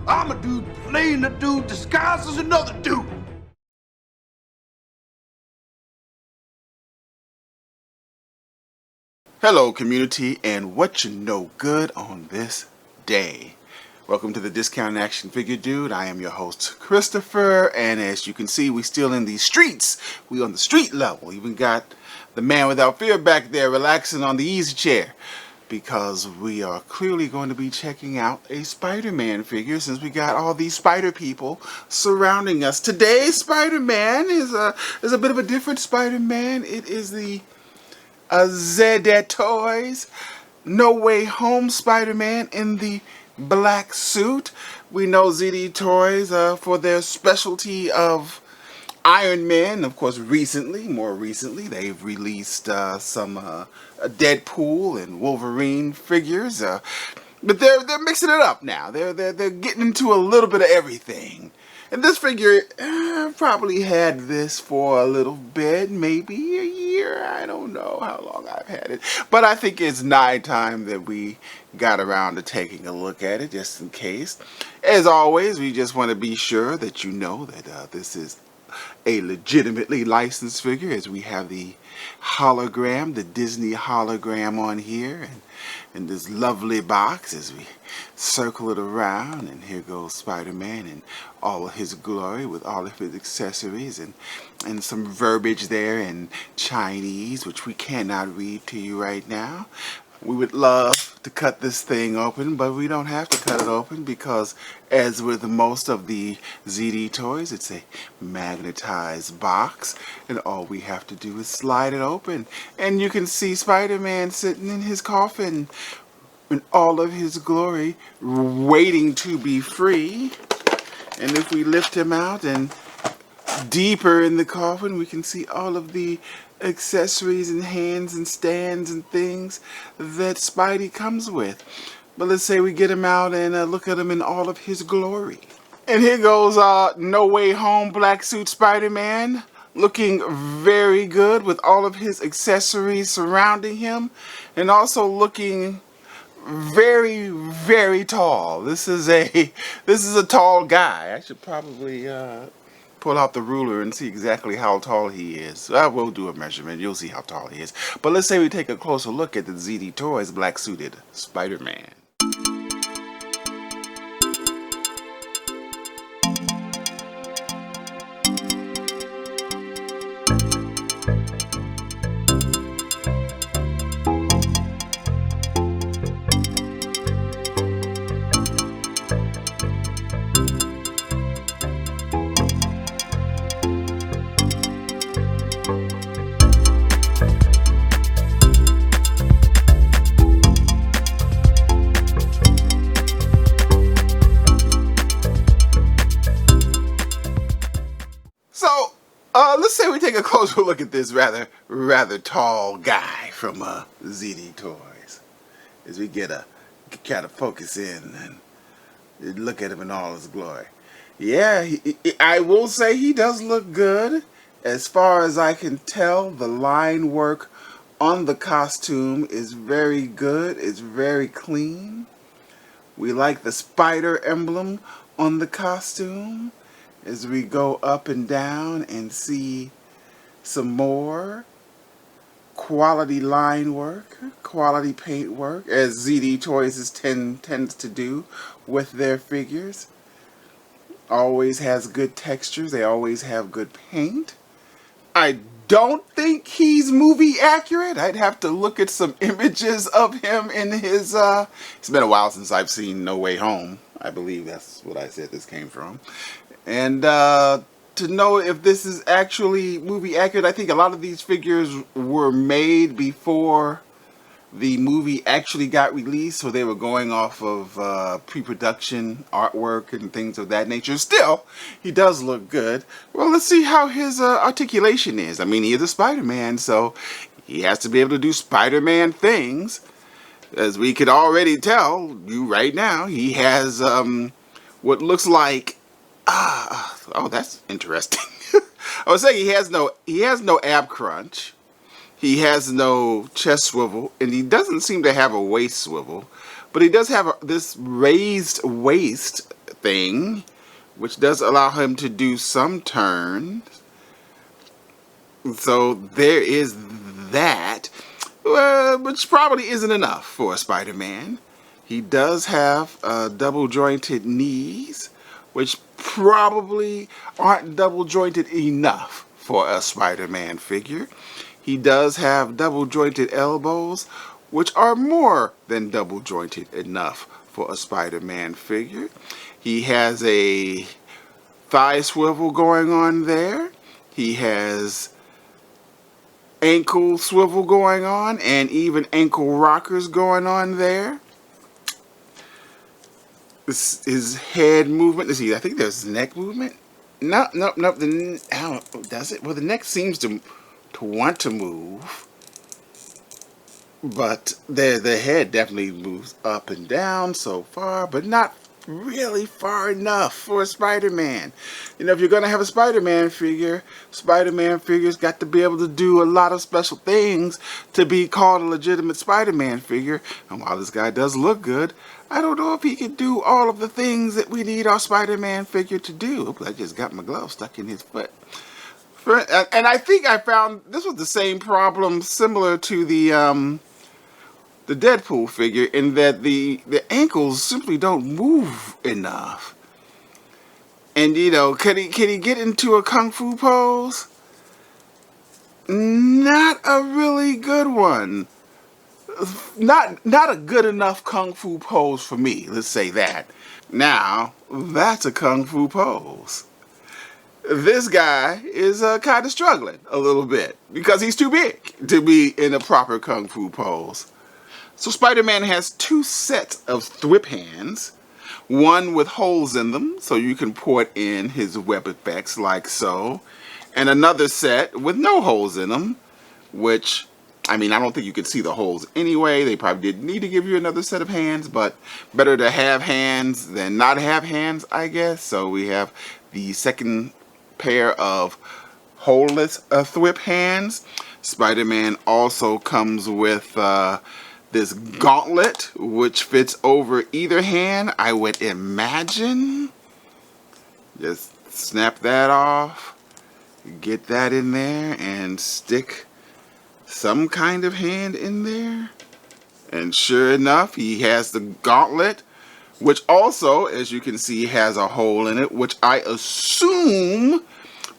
I'm a dude playing a dude disguised as another dude. Hello, community, and what you know good on this day. Welcome to the Discount Action Figure Dude. I am your host, Christopher, and as you can see, we still in these streets. We on the street level. Even got the man without fear back there relaxing on the easy chair, because we are clearly going to be checking out a Spider-Man figure since we got all these spider people surrounding us. Today's Spider-Man is a bit of a different Spider-Man. It is the ZD Toys No Way Home Spider-Man in the black suit. We know ZD Toys for their specialty of Iron Man. Of course, more recently, they've released some Deadpool and Wolverine figures. But they're mixing it up now. They're getting into a little bit of everything. And this figure probably had this for a little bit, maybe a year. I don't know how long I've had it. But I think it's nigh time that we got around to taking a look at it, just in case. As always, we just want to be sure that you know that this is a legitimately licensed figure, as we have the hologram, the Disney hologram on here, and this lovely box as we circle it around, and here goes Spider-Man in all of his glory with all of his accessories and some verbiage there in Chinese, which we cannot read to you right now. We would love to cut this thing open, but we don't have to cut it open because, as with most of the ZD toys, it's a magnetized box, and all we have to do is slide it open. And you can see Spider-Man sitting in his coffin in all of his glory, waiting to be free. And if we lift him out and deeper in the coffin, we can see all of the accessories and hands and stands and things that Spidey comes with. But let's say we get him out and look at him in all of his glory. And here goes No Way Home black suit Spider-Man, looking very good with all of his accessories surrounding him, and also looking very, very tall. This is a tall guy. I should probably pull out the ruler and see exactly how tall he is. We'll do a measurement. You'll see how tall he is. But let's say we take a closer look at the ZD Toys black suited Spider-Man. So, let's say we take a closer look at this rather tall guy from ZD Toys, as we get a kind of focus in and look at him in all his glory. Yeah, I will say he does look good. As far as I can tell, the line work on the costume is very good. It's very clean. We like the spider emblem on the costume, as we go up and down and see some more quality line work, quality paint work, as ZD Toys tends to do with their figures. Always has good textures. They always have good paint. I don't think he's movie accurate. I'd have to look at some images of him in his it's been a while since I've seen No Way Home. I believe that's what I said this came from. And to know if this is actually movie accurate, I think a lot of these figures were made before the movie actually got released, so they were going off of pre-production artwork and things of that nature. Still, he does look good. Well, let's see how his articulation is. I mean, he is a Spider-Man, so he has to be able to do Spider-Man things. As we could already tell you right now, he has what looks like oh, that's interesting. I was saying he has no ab crunch. He has no chest swivel, and he doesn't seem to have a waist swivel, but he does have this raised waist thing, which does allow him to do some turns. So there is that, which probably isn't enough for a Spider-Man. He does have double jointed knees, which probably aren't double jointed enough for a Spider-Man figure. He does have double jointed elbows, which are more than double jointed enough for a Spider-Man figure. He has a thigh swivel going on there. He has ankle swivel going on, and even ankle rockers going on there. His head movement. Let's see. I think there's neck movement. No. Does it? Well, the neck seems to want to move, but the head definitely moves up and down so far, but not really far enough for a Spider-Man. You know, if you're going to have a Spider-Man figure's got to be able to do a lot of special things to be called a legitimate Spider-Man figure. And while this guy does look good, I don't know if he can do all of the things that we need our Spider-Man figure to do. Oops, I just got my glove stuck in his foot. And I think I found this was the same problem similar to the Deadpool figure, in that the ankles simply don't move enough. And you know, can he get into a kung fu pose? Not a really good one. Not a good enough kung fu pose for me. Let's say that. Now that's a kung fu pose. This guy is kind of struggling a little bit because he's too big to be in a proper kung fu pose. So Spider-Man has two sets of thwip hands, one with holes in them so you can put in his web effects like so, and another set with no holes in them, which, I mean, I don't think you could see the holes anyway. They probably didn't need to give you another set of hands, but better to have hands than not have hands, I guess. So we have the second pair of holeless thwip hands. Spider-Man also comes with this gauntlet, which fits over either hand, I would imagine. Just snap that off, get that in there, and stick some kind of hand in there. And sure enough, he has the gauntlet, which also, as you can see, has a hole in it, which I assume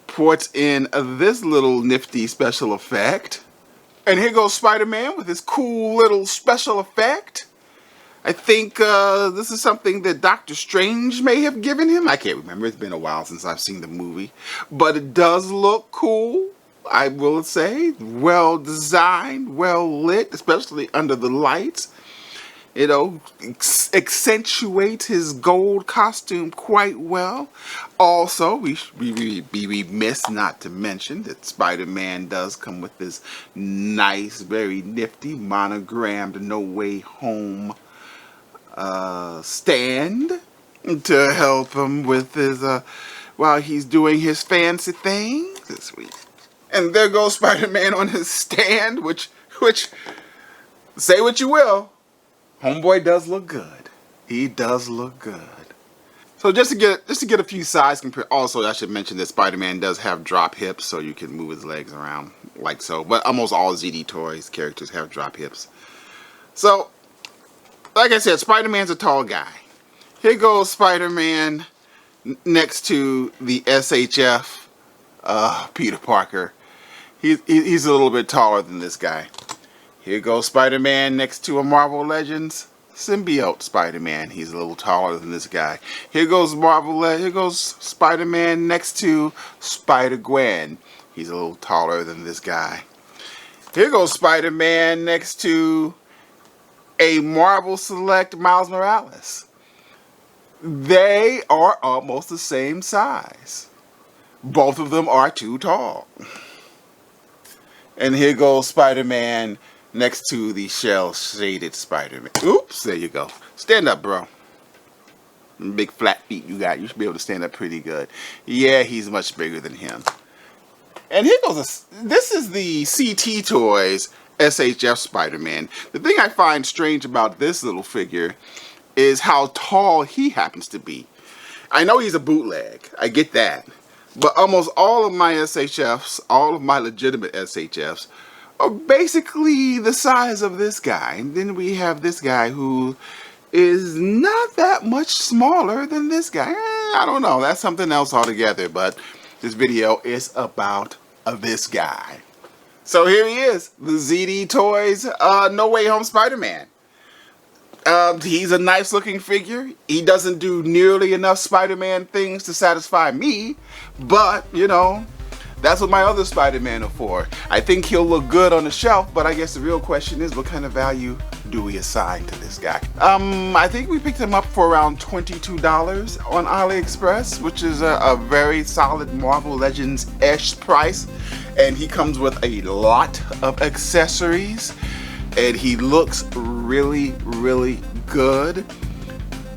puts in this little nifty special effect. And here goes Spider-Man with his cool little special effect. I think this is something that Doctor Strange may have given him. I can't remember. It's been a while since I've seen the movie. But it does look cool, I will say. Well designed, well lit, especially under the lights. You know, accentuates his gold costume quite well. Also, we be remiss not to mention that Spider-Man does come with this nice, very nifty, monogrammed No Way Home stand to help him with his, while he's doing his fancy thing this week. And there goes Spider-Man on his stand, which, say what you will, homeboy does look good. He does look good. So just to get a few size compare. Also, I should mention that Spider-Man does have drop hips, so you can move his legs around like so. But almost all ZD Toys characters have drop hips. So, like I said, Spider-Man's a tall guy. Here goes Spider-Man next to the SHF Peter Parker. He's a little bit taller than this guy. Here goes Spider-Man next to a Marvel Legends symbiote Spider-Man. He's a little taller than this guy. Here goes Spider-Man next to Spider-Gwen. He's a little taller than this guy. Here goes Spider-Man next to a Marvel Select Miles Morales. They are almost the same size. Both of them are too tall. And here goes Spider-Man next to the shell-shaded Spider-Man. Oops, there you go. Stand up, bro. Big flat feet you got. You should be able to stand up pretty good. Yeah, he's much bigger than him. And here goes this is the CT Toys SHF Spider-Man. The thing I find strange about this little figure is how tall he happens to be. I know he's a bootleg. I get that. But almost all of my SHFs, all of my legitimate SHFs, are basically the size of this guy. And then we have this guy who is not that much smaller than this guy. I don't know. That's something else altogether. But this video is about this guy. So here he is, the ZD Toys No Way Home Spider-Man. He's a nice looking figure. He doesn't do nearly enough Spider-Man things to satisfy me, but you know, that's what my other Spider-Man are for. I think he'll look good on the shelf, but I guess the real question is, what kind of value do we assign to this guy? I think we picked him up for around $22 on AliExpress, which is a very solid Marvel Legends-esque price, and he comes with a lot of accessories. And he looks really, really good.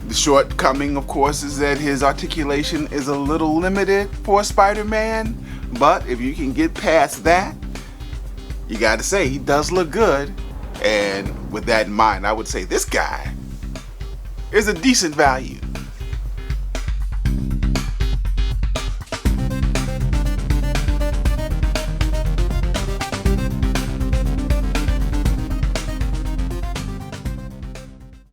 The shortcoming, of course, is that his articulation is a little limited for Spider-Man. But if you can get past that, you gotta say, he does look good. And with that in mind, I would say this guy is a decent value.